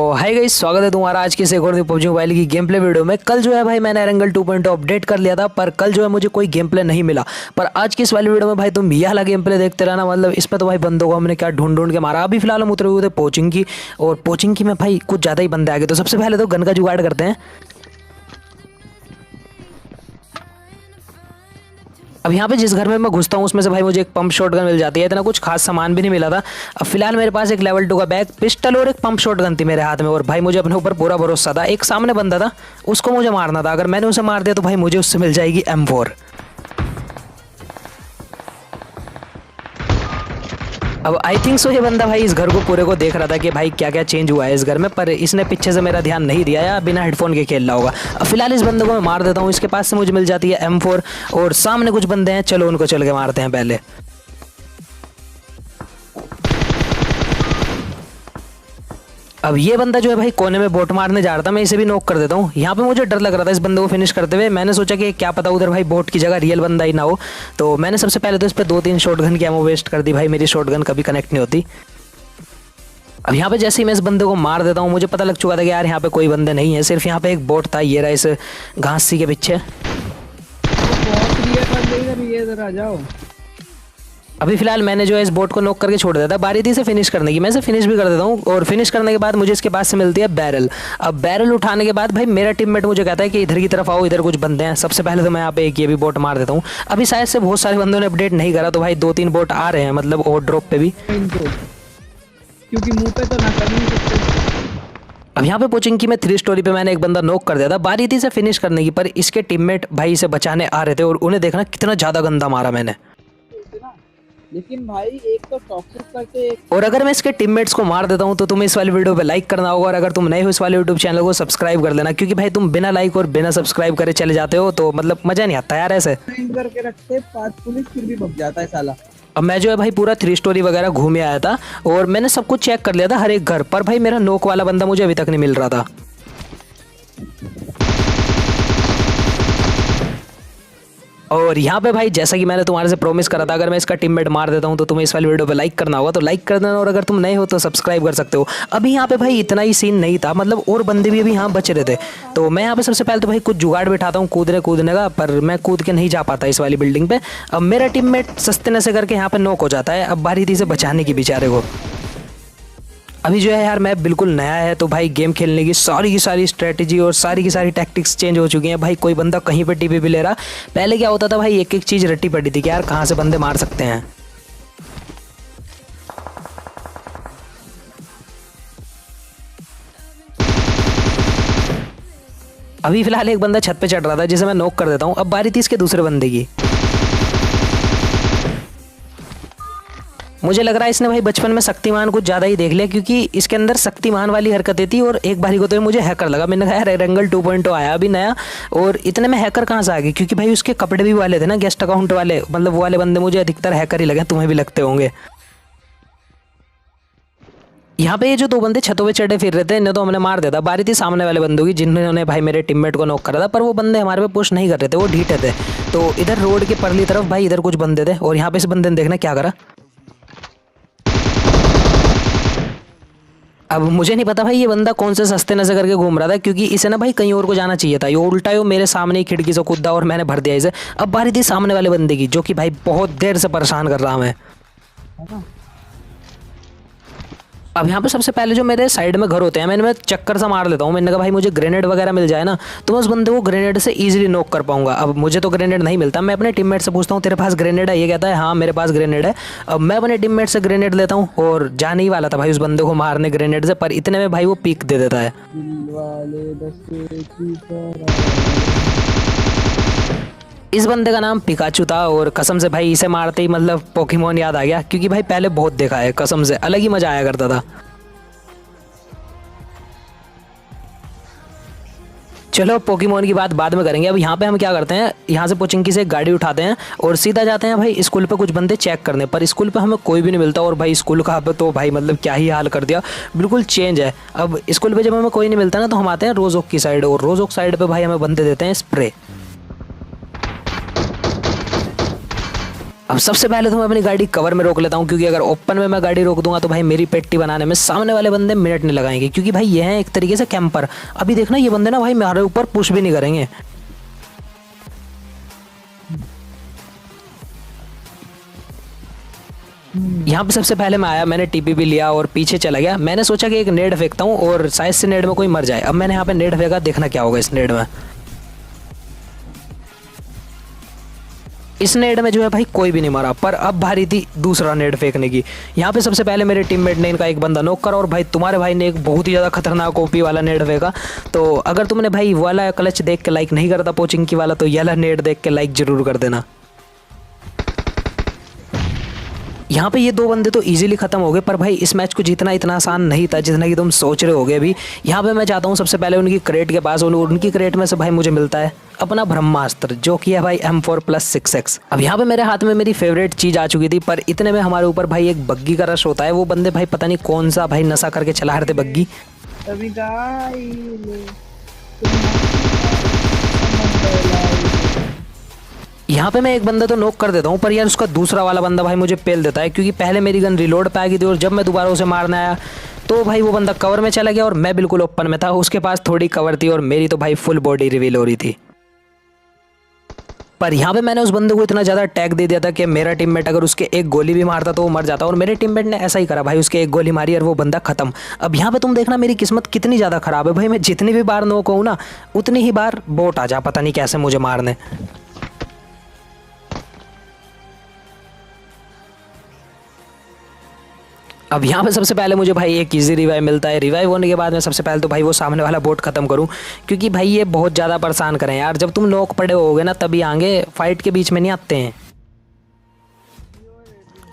Hi guys, स्वागत है तुम्हारा आज की इस एक और पबजी मोबाइल की गेम प्ले वीडियो में। कल जो है भाई मैंने एरंगल 2.0 अपडेट कर लिया था, पर कल जो है मुझे कोई गेम प्ले नहीं मिला। पर आज की इस वाली वीडियो में भाई तुम ये वाला गेम प्ले देखते रहना। मतलब इसमें तो भाई बंदों को हमने क्या ढूंढ ढूंढ के मारा। अभी फिलहाल हम उतरे हुए थे पोचिंग की, और पोचिंग की में भाई कुछ ज़्यादा ही बंदे आ गए। तो सबसे पहले तो गन का जुगाड़ करते हैं। अब यहाँ पे जिस घर में मैं घुसता हूँ उसमें से भाई मुझे एक पंप शॉट गन मिल जाती है। इतना कुछ खास सामान भी नहीं मिला था। अब फिलहाल मेरे पास एक लेवल 2 का बैग, पिस्टल और एक पंप शॉट गन थी मेरे हाथ में। और भाई मुझे अपने ऊपर पूरा भरोसा था। एक सामने बंदा था, उसको मुझे मारना था। अगर मैंने उसे मार दिया तो भाई मुझे उससे मिल जाएगी M4। अब आई थिंक सो ये बंदा भाई इस घर को पूरे को देख रहा था कि भाई क्या क्या चेंज हुआ है इस घर में, पर इसने पीछे से मेरा ध्यान नहीं दिया या बिना हेडफोन के खेल रहा होगा। अब फिलहाल इस बंदे को मैं मार देता हूँ। इसके पास से मुझे मिल जाती है M4, और सामने कुछ बंदे हैं, चलो उनको चल के मारते हैं पहले। अब ये बंदा जो है भाई कोने में बोट मारने जा रहा था, मैं इसे भी नॉक कर देता हूँ। यहाँ पे मुझे डर लग रहा था इस बंदे को फिनिश करते हुए। मैंने सोचा कि क्या पता उधर भाई बोट की जगह रियल बंदा ही ना हो। तो मैंने सबसे पहले तो इस पर 2-3 शॉटगन की एमो वेस्ट कर दी। भाई मेरी शॉटगन कभी कनेक्ट नहीं होती। अब यहाँ पे जैसे ही मैं इस बंदे को मार देता हूँ, मुझे पता लग चुका था कि यार यहाँ पे कोई बंदे नहीं है, सिर्फ यहाँ पे एक बोट था। ये रहा इस घास सी के पीछे। इधर आ जाओ। अभी फिलहाल मैंने जो है इस बोट को नॉक करके छोड़ दिया था। बारी थी इसे फिनिश करने की, मैं इसे फिनिश भी कर देता हूँ। और फिनिश करने के बाद मुझे इसके पास से मिलती है बैरल। अब बैरल उठाने के बाद भाई मेरा टीममेट मुझे कहता है कि इधर की तरफ आओ, इधर कुछ बंदे हैं। सबसे पहले तो मैं यहाँ पे एक ये भी बोट मार देता हूँ। अभी शायद से बहुत सारे बंदों ने अपडेट नहीं करा, तो भाई 2-3 बोट आ रहे हैं, मतलब और ड्रॉप पे भी, क्योंकि मुंह पे तो ना कर नहीं सकते। अब यहाँ पे पोचिंग की मैं 3 स्टोरी पे मैंने एक बंदा नॉक कर दिया था। बारी थी इसे फिनिश करने की, पर इसके टीममेट भाई इसे बचाने आ रहे थे, और उन्हें देखना कितना ज़्यादा गंदा मारा मैंने। लेकिन भाई एक तो टॉक्सिक करके एक। और अगर मैं इसके टीममेट्स को मार देता हूं तो तुम्हें इस वाली वीडियो पे लाइक करना होगा, और अगर तुम नए हो इस वाले यूट्यूब चैनल को सब्सक्राइब कर लेना, क्योंकि भाई तुम बिना लाइक और बिना सब्सक्राइब करे चले जाते हो तो मतलब मजा नहीं आता यार ऐसे। करके रखते पास पुलिस फिर भी भग जाता है साला। अब मैं जो है भाई पूरा 3 स्टोरी वगैरह घूमे आया था, और मैंने सब कुछ चेक कर लिया था हर एक घर पर। भाई मेरा नोक वाला बंदा मुझे अभी तक नहीं मिल रहा था। और यहाँ पे भाई जैसा कि मैंने तुम्हारे से प्रॉमिस करा था, अगर मैं इसका टीममेट मार देता हूँ तो तुम्हें इस वाली वीडियो पे लाइक करना होगा, तो लाइक कर देना। और अगर तुम नए हो तो सब्सक्राइब कर सकते हो। अभी यहाँ पे भाई इतना ही सीन नहीं था, मतलब और बंदे भी अभी यहाँ बच रहे थे। तो मैं यहाँ पे सबसे पहले तो भाई कुछ जुगाड़ बैठाता हूँ कूदने का, पर मैं कूद के नहीं जा पाता इस वाली बिल्डिंग पे। अब मेरा टीममेट सस्ते नशे करके यहाँ पे नॉक हो जाता है। अब बारी थी इसे बचाने की बेचारे को। अभी जो है यार मैप बिल्कुल नया है, तो भाई गेम खेलने की सारी स्ट्रेटजी और सारी की सारी टैक्टिक्स चेंज हो चुकी हैं। भाई कोई बंदा कहीं पे टीपी भी ले रहा। पहले क्या होता था भाई, एक एक चीज़ रट्टी पड़ी थी कि यार कहाँ से बंदे मार सकते हैं। अभी फिलहाल एक बंदा छत पे चढ़ रहा था जिसे मैं नॉक कर देता हूँ। अब बारी थी इसके दूसरे बंदे की। मुझे लग रहा है इसने भाई बचपन में शक्तिमान कुछ ज़्यादा ही देख लिया, क्योंकि इसके अंदर शक्तिमान वाली हरकतें थी। और एक बारी को तो मुझे हैकर लगा। मैंने कहा यार एरंगल 2.0 आया अभी नया, और इतने में हैकर कहाँ से आ गए, क्योंकि भाई उसके कपड़े भी वाले थे ना, गेस्ट अकाउंट वाले। मतलब वो वाले बंदे मुझे अधिकतर हैकर ही लगे, तुम्हें भी लगते होंगे। यहाँ पे ये जो 2 बंदे छतों पे चढ़े फिर रहे थे, इन्हें तो हमने मार दिया था। बारी थी सामने वाले बंदों की, जिन्होंने भाई मेरे टीममेट को नॉक करा था। पर वो बंदे हमारे पे पुश नहीं कर रहे थे, वो ढीठे थे। तो इधर रोड के परली तरफ भाई इधर कुछ बंदे थे, और यहाँ पे इस बंदे ने देखना क्या करा। अब मुझे नहीं पता भाई ये बंदा कौन से सस्ते नशे करके घूम रहा था, क्योंकि इसे ना भाई कहीं और को जाना चाहिए था। ये उल्टा ही मेरे सामने ही खिड़की से कूदा और मैंने भर दिया इसे। अब बारी थी सामने वाले बंदे की, जो कि भाई बहुत देर से परेशान कर रहा मैं। अब यहाँ पे सबसे पहले जो मेरे साइड में घर होते हैं, मैं चक्कर सा मार लेता हूँ। मैंने कहा भाई मुझे ग्रेनेड वगैरह मिल जाए ना, तो मैं उस बंदे को ग्रेनेड से इजीली नॉक कर पाऊंगा। अब मुझे तो ग्रेनेड नहीं मिलता। मैं अपने टीममेट से पूछता हूँ तेरे पास ग्रेनेड है, ये कहता है हाँ मेरे पास ग्रेनेड है। अब मैं अपने टीममेट से ग्रेनेड लेता हूँ, और जाने ही वाला था भाई उस बंदे को मारने ग्रेनेड से, पर इतने में भाई वो पीक दे देता है। इस बंदे का नाम पिकाचू था, और कसम से भाई इसे मारते ही मतलब पोकेमोन याद आ गया, क्योंकि भाई पहले बहुत देखा है। कसम से अलग ही मजा आया करता था। चलो पोकेमोन की बात बाद में करेंगे। अब यहाँ पे हम क्या करते हैं, यहाँ से पोचिंकी से एक गाड़ी उठाते हैं और सीधा जाते हैं भाई स्कूल पे कुछ बंदे चेक करने। पर स्कूल पे हमें कोई भी नहीं मिलता, और भाई स्कूल का तो भाई मतलब क्या ही हाल कर दिया, बिल्कुल चेंज है। अब स्कूल पे जब हमें कोई नहीं मिलता ना, तो हम आते हैं रोजोक की साइड, और रोजोक साइड पे भाई हमें बंदे देते हैं स्प्रे। अब सबसे पहले तो मैं अपनी गाड़ी कवर में रोक लेता हूँ, क्योंकि अगर ओपन में मैं गाड़ी रोक दूंगा तो भाई मेरी पेट्टी बनाने में सामने वाले बंदे मिनट नहीं लगाएंगे, क्योंकि भाई ये हैं एक तरीके से कैंपर। अभी देखना ये बंदे ना भाई मेरे ऊपर पुश भी नहीं करेंगे। यहाँ पे सबसे पहले मैं आया, मैंने टीपी भी लिया और पीछे चला गया। मैंने सोचा कि एक नेड फेंकता हूँ और शायद से नेड में कोई मर जाए। अब मैंने यहाँ पे नेड फेंका, देखना क्या होगा इस नेड में। इस नेड में जो है भाई कोई भी नहीं मारा, पर अब भारी थी दूसरा नेड फेंकने की। यहाँ पे सबसे पहले मेरे टीममेट ने इनका एक बंदा नॉक करा और भाई तुम्हारे भाई ने एक बहुत ही ज़्यादा खतरनाक ओपी वाला नेड फेंका। तो अगर तुमने भाई वाला क्लच देख के लाइक नहीं करता पोचिंकी वाला, तो ये वाला नेड देख के लाइक जरूर कर देना। यहाँ पे ये दो बंदे तो इजीली खत्म हो गए, पर भाई इस मैच को जीतना इतना आसान नहीं था जितना कि तुम सोच रहे होगे। अभी यहाँ पे मैं चाहता हूँ सबसे पहले उनकी क्रेट के पास, उनकी क्रेट में से भाई मुझे मिलता है अपना ब्रह्मास्त्र, जो कि है भाई M4+6X। अब यहाँ पे मेरे हाथ में मेरी फेवरेट चीज़ आ चुकी थी, पर इतने में हमारे ऊपर भाई एक बग्गी का रश होता है। वो बंदे भाई पता नहीं कौन सा भाई नशा करके चला रहे थे बग्गी। यहाँ पे मैं एक बंदा तो नॉक कर देता हूँ, पर यार उसका दूसरा वाला बंदा भाई मुझे पेल देता है, क्योंकि पहले मेरी गन रिलोड पे आ गई थी और जब मैं दोबारा उसे मारने आया तो भाई वो बंदा कवर में चला गया और मैं बिल्कुल ओपन में था। उसके पास थोड़ी कवर थी और मेरी तो भाई फुल बॉडी रिवील हो रही थी। पर यहाँ पे मैंने उस बंदे को इतना ज़्यादा टैग दे दिया था कि मेरा टीममेट अगर उसके एक गोली भी मारता तो वो मर जाता, और मेरे टीममेट ने ऐसा ही करा भाई, उसके एक गोली मारी और वो बंदा खत्म। अब यहाँ पे तुम देखना मेरी किस्मत कितनी ज़्यादा ख़राब है भाई, मैं जितनी भी बार नॉक हूँ ना उतनी ही बार बोट आ जा पता नहीं कैसे मुझे मारने। अब यहाँ पे सबसे पहले मुझे भाई एक इजी रिवाइव मिलता है। रिवाइव होने के बाद मैं सबसे पहले तो भाई वो सामने वाला बोट खत्म करूँ, क्योंकि भाई ये बहुत ज़्यादा परेशान करें यार। जब तुम नॉक पड़े होगे ना तभी आगे फाइट के बीच में नहीं आते हैं।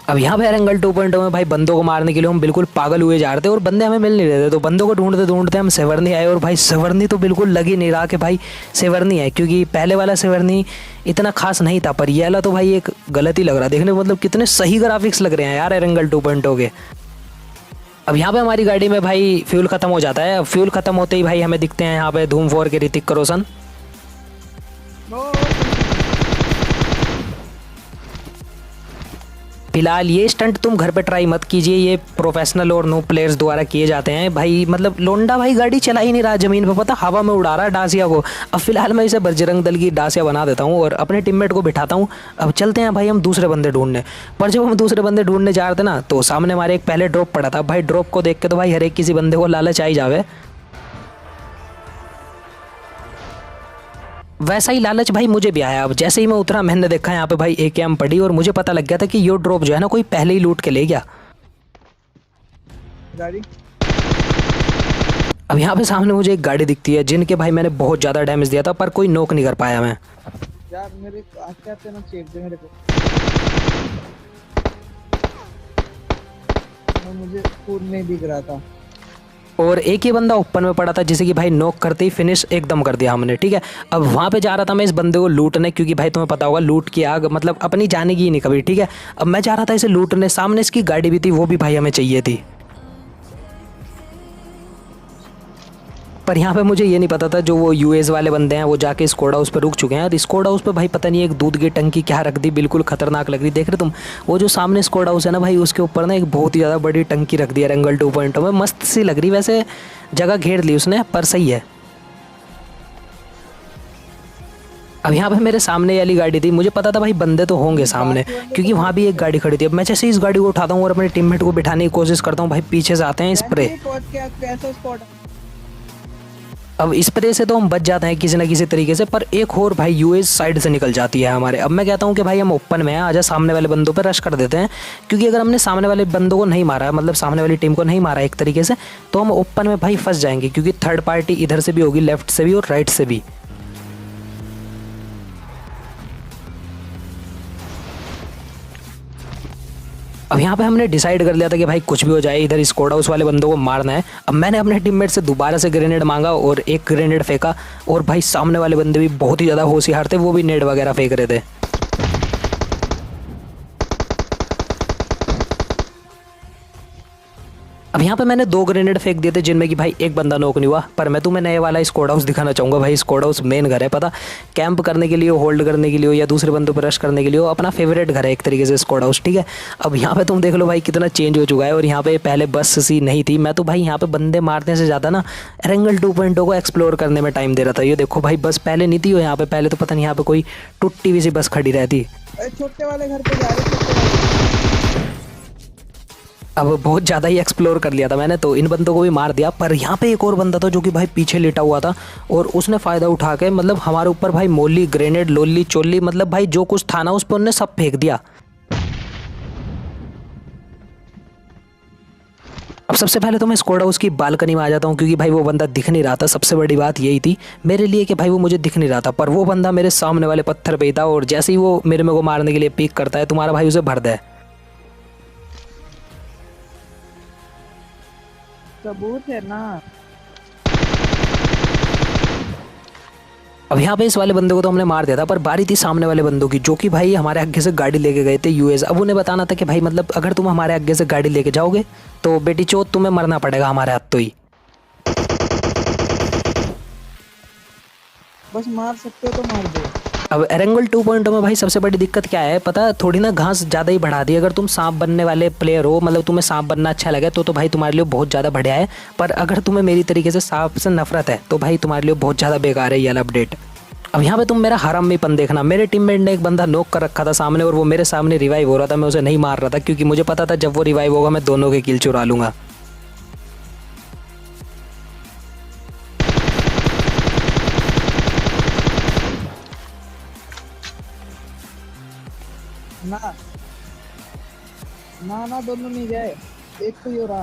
अब यहाँ पे एंगल 2.0 में भाई बंदों को मारने के लिए हम बिल्कुल पागल हुए जा रहे थे और बंदे हमें मिल नहीं रहे थे। तो बंदों को ढूंढते ढूंढते हम सेवर्नी आए और भाई सेवर्नी तो बिल्कुल लग ही नहीं रहा कि भाई सेवर्नी है, क्योंकि पहले वाला सेवर्नी इतना खास नहीं था, पर ये वाला तो भाई एक गलत ही लग रहा। देखने मतलब कितने सही ग्राफिक्स लग रहे हैं यार एंगल 2.0 के। अब यहाँ पे हमारी गाड़ी में भाई फ्यूल खत्म हो जाता है। फ्यूल खत्म होते ही भाई हमें दिखते हैं यहाँ पे धूम 4 के ऋतिक रोशन। फिलहाल ये स्टंट तुम घर पे ट्राई मत कीजिए, ये प्रोफेशनल और नो प्लेयर्स द्वारा किए जाते हैं भाई। मतलब लोंडा भाई गाड़ी चला ही नहीं रहा जमीन पे, पता हवा में उड़ा रहा है डासिया को। अब फिलहाल मैं इसे बजरंग दल की डासिया बना देता हूँ और अपने टीममेट को बिठाता हूँ। अब चलते हैं भाई हम दूसरे बंदे ढूंढने। पर जब हम दूसरे बंदे ढूंढने जा रहे थे ना तो सामने हमारे एक पहले ड्रॉप पड़ा था। भाई ड्रॉप को देख के तो भाई हर एक किसी बंदे को लालच आ ही जावे। वैसा ही लालच भाई मुझे भी आया। अब जैसे ही मैं उतरा मैंने देखा यहाँ पे भाई AKM पड़ी और मुझे पता लग गया था कि ये ड्रॉप जो है ना कोई पहले ही लूट के ले गया। गाड़ी अब यहाँ पे सामने मुझे एक गाड़ी दिखती है जिनके भाई मैंने बहुत ज़्यादा डैमेज दिया था, पर कोई नॉक नहीं कर पाया मैं। यार मेरे आते आते ना चेक दे मेरे को, मुझे फूड नहीं दिख रहा था। और एक ही बंदा ओपन में पड़ा था जिसे कि भाई नॉक करते ही फिनिश एकदम कर दिया हमने, ठीक है। अब वहाँ पे जा रहा था मैं इस बंदे को लूटने, क्योंकि भाई तुम्हें पता होगा लूट की आग मतलब अपनी जाने की ही नहीं कभी, ठीक है। अब मैं जा रहा था इसे लूटने, सामने इसकी गाड़ी भी थी, वो भी भाई हमें चाहिए थी। पर यहाँ पे मुझे ये नहीं पता था जो वो US वाले बंदे हैं वो जाके स्कोडा हाउस पे रुक चुके हैं। और स्कोडा हाउस पे भाई पता नहीं एक दूध की टंकी क्या रख दी, बिल्कुल खतरनाक लग रही। देख रहे तुम वो जो सामने स्कोडा हाउस है ना भाई, उसके ऊपर ना एक बहुत ही ज़्यादा बड़ी टंकी रख दी है एंगल 2.0 में, मस्त सी लग रही। वैसे जगह घेर ली उसने, पर सही है। अब यहाँ पे मेरे सामने वाली गाड़ी थी, मुझे पता था भाई बंदे तो होंगे सामने, क्योंकि वहाँ भी एक गाड़ी खड़ी थी। अब मैं जैसे इस गाड़ी को उठाता हूँ और अपने टीममेट को बिठाने की कोशिश करता हूँ, भाई पीछे से आते हैं स्प्रे। अब स्प्रे से तो हम बच जाते हैं किसी ना किसी तरीके से, पर एक और भाई US साइड से निकल जाती है हमारे। अब मैं कहता हूँ कि भाई हम ओपन में हैं, आजा सामने वाले बंदों पर रश कर देते हैं, क्योंकि अगर हमने सामने वाले बंदों को नहीं मारा, मतलब सामने वाली टीम को नहीं मारा एक तरीके से, तो हम ओपन में भाई फंस जाएंगे, क्योंकि थर्ड पार्टी इधर से भी होगी, लेफ्ट से भी और राइट से भी। अब यहाँ पे हमने डिसाइड कर लिया था कि भाई कुछ भी हो जाए इधर स्कोडा हाउस वाले बंदों को मारना है। अब मैंने अपने टीममेट से दोबारा से ग्रेनेड मांगा और एक ग्रेनेड फेंका, और भाई सामने वाले बंदे भी बहुत ही ज़्यादा होशियार थे, वो भी नेड वगैरह फेंक रहे थे। अब यहाँ पे मैंने 2 ग्रेनेड फेंक दिए थे जिनमें कि भाई एक बंदा नॉक नहीं हुआ। पर मैं तुम्हें नए वाला स्क्वाड हाउस दिखाना चाहूँगा। भाई स्क्वाड हाउस मेन घर है, पता, कैंप करने के लिए, होल्ड करने के लिए या दूसरे बंदों पर रश करने के लिए, अपना फेवरेट घर है एक तरीके से स्क्वाड हाउस, ठीक है। अब यहाँ पे तुम देख लो भाई कितना चेंज हो चुका है। और यहाँ पे पहले बस सी नहीं थी, मैं तो भाई यहाँ पे बंदे मारने से ज़्यादा ना एरेंगल 2.0 को एक्सप्लोर करने में टाइम दे रहा था। ये देखो भाई बस पहले नहीं थी, यहाँ पे पहले तो पता नहीं यहाँ पे कोई टूटी हुई सी बस खड़ी रहती। छोटे वाले घर पे जा रहे, छोटे वाले। अब बहुत ज़्यादा ही एक्सप्लोर कर लिया था मैंने, तो इन बंदों को भी मार दिया। पर यहाँ पे एक और बंदा था जो कि भाई पीछे लेटा हुआ था और उसने फ़ायदा उठा के मतलब हमारे ऊपर भाई मोली, ग्रेनेड, लोली, चोली, मतलब भाई जो कुछ था ना उस पर उन्होंने सब फेंक दिया। अब सबसे पहले तो मैं स्क्वाड हाउस की बालकनी में आ जाता हूँ क्योंकि भाई वो बंदा दिख नहीं रहा था। सबसे बड़ी बात यही थी मेरे लिए कि भाई वो मुझे दिख नहीं रहा था, पर वो बंदा मेरे सामने वाले पत्थर पे ही था। और जैसे ही वो मेरे को मारने के लिए पीक करता है, तुम्हारा भाई उसे भर दे। सबूत है ना। अब यहाँ पे इस वाले बंदे को तो हमने मार दिया था, पर बारी थी सामने वाले बंदों की जो कि भाई हमारे आगे से गाड़ी लेके गए थे यूएस। अब उन्हें बताना था कि भाई मतलब अगर तुम हमारे आगे से गाड़ी लेके जाओगे तो बेटी चोत तुम्हें मरना पड़ेगा हमारे हाथ तो ही। बस मार सकते हो तो मार दो। अब एरेंगल 2.0 में भाई सबसे बड़ी दिक्कत क्या है पता है, थोड़ी ना घास ज़्यादा ही बढ़ा दी। अगर तुम सांप बनने वाले प्लेयर हो, मतलब तुम्हें सांप बनना अच्छा लगे तो भाई तुम्हारे लिए बहुत ज़्यादा बढ़िया है। पर अगर तुम्हें मेरी तरीके से सांप से नफरत है तो भाई तुम्हारे लिए बहुत ज़्यादा बेकार है ये वाला अपडेट। अब यहाँ पे तुम मेरा हरामीपन देखना। मेरे टीममेट ने एक बंदा नॉक कर रखा था सामने और वो मेरे सामने रिवाइव हो रहा था। मैं उसे नहीं मार रहा था क्योंकि मुझे पता था जब वो रिवाइव होगा मैं दोनों के किल चुरा लूँगा। ना ना ना, दोनों नहीं गए, एक तो ही हो रहा।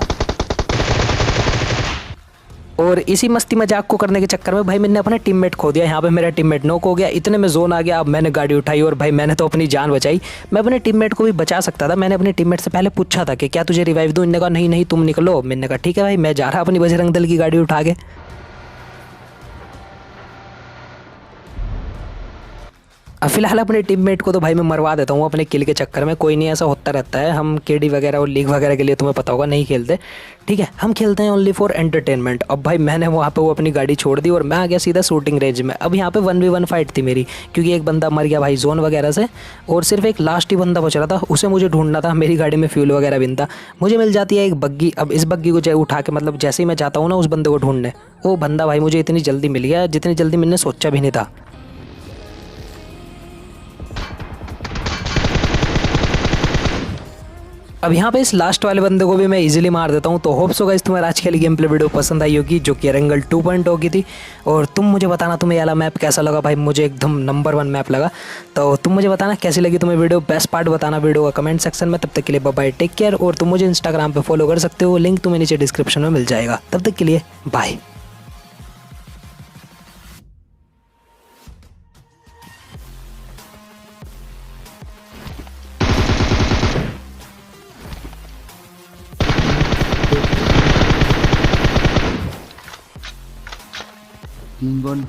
और इसी मस्ती मजाक को करने के चक्कर में भाई मैंने अपना टीममेट खो दिया। यहाँ पे मेरा टीममेट नॉक हो गया, इतने में जोन आ गया। अब मैंने गाड़ी उठाई और भाई मैंने तो अपनी जान बचाई। मैं अपने टीममेट को भी बचा सकता था। मैंने अपने टीममेट से पहले पूछा था कि क्या तुझे रिवाइव दूं। इन्होंने कहा नहीं नहीं तुम निकलो। मैंने कहा ठीक है भाई, मैं जा रहा अपनी बजरंग दल की गाड़ी उठा के। अब फिलहाल अपने टीममेट को तो भाई मैं मरवा देता हूँ अपने किल के चक्कर में। कोई नहीं, ऐसा होता रहता है। हम केडी वगैरह और लीग वगैरह के लिए तुम्हें पता होगा नहीं खेलते, ठीक है। हम खेलते हैं ओनली फॉर एंटरटेनमेंट। अब भाई मैंने वहाँ पे वो अपनी गाड़ी छोड़ दी और मैं आ गया सीधा शूटिंग रेंज में। अब यहाँ पे 1v1 फाइट थी मेरी क्योंकि एक बंदा मर गया भाई जोन वगैरह से और सिर्फ एक लास्ट ही बंदा बच रहा था, उसे मुझे ढूंढना था। मेरी गाड़ी में फ्यूल वगैरह भी नहीं था। मुझे मिल जाती है एक बग्गी। अब इस बग्गी को चाहे उठा के मतलब जैसे ही मैं जाता हूँ ना उस बंदे को ढूंढने, वो बंदा भाई मुझे इतनी जल्दी मिल गया जितनी जल्दी मैंने सोचा भी नहीं था। अब यहाँ पे इस लास्ट वाले बंदे को भी मैं इजीली मार देता हूँ। तो होप्स होगा इस तुम्हारा आज के गेम प्ले वीडियो पसंद आई होगी जो कि एरेंगल 2.0 की थी। और तुम मुझे बताना तुम्हें ये वाला मैप कैसा लगा। भाई मुझे एकदम नंबर 1 मैप लगा। तो तुम मुझे बताना कैसी लगी तुम्हें वीडियो। बेस्ट पार्ट बताना वीडियो का कमेंट सेक्शन में। तब तक के लिए बाय बाय, टेक केयर। और तुम मुझे इंस्टाग्राम पे फॉलो कर सकते हो, लिंक तुम्हें नीचे डिस्क्रिप्शन में मिल जाएगा। तब तक के लिए बाय। Gingon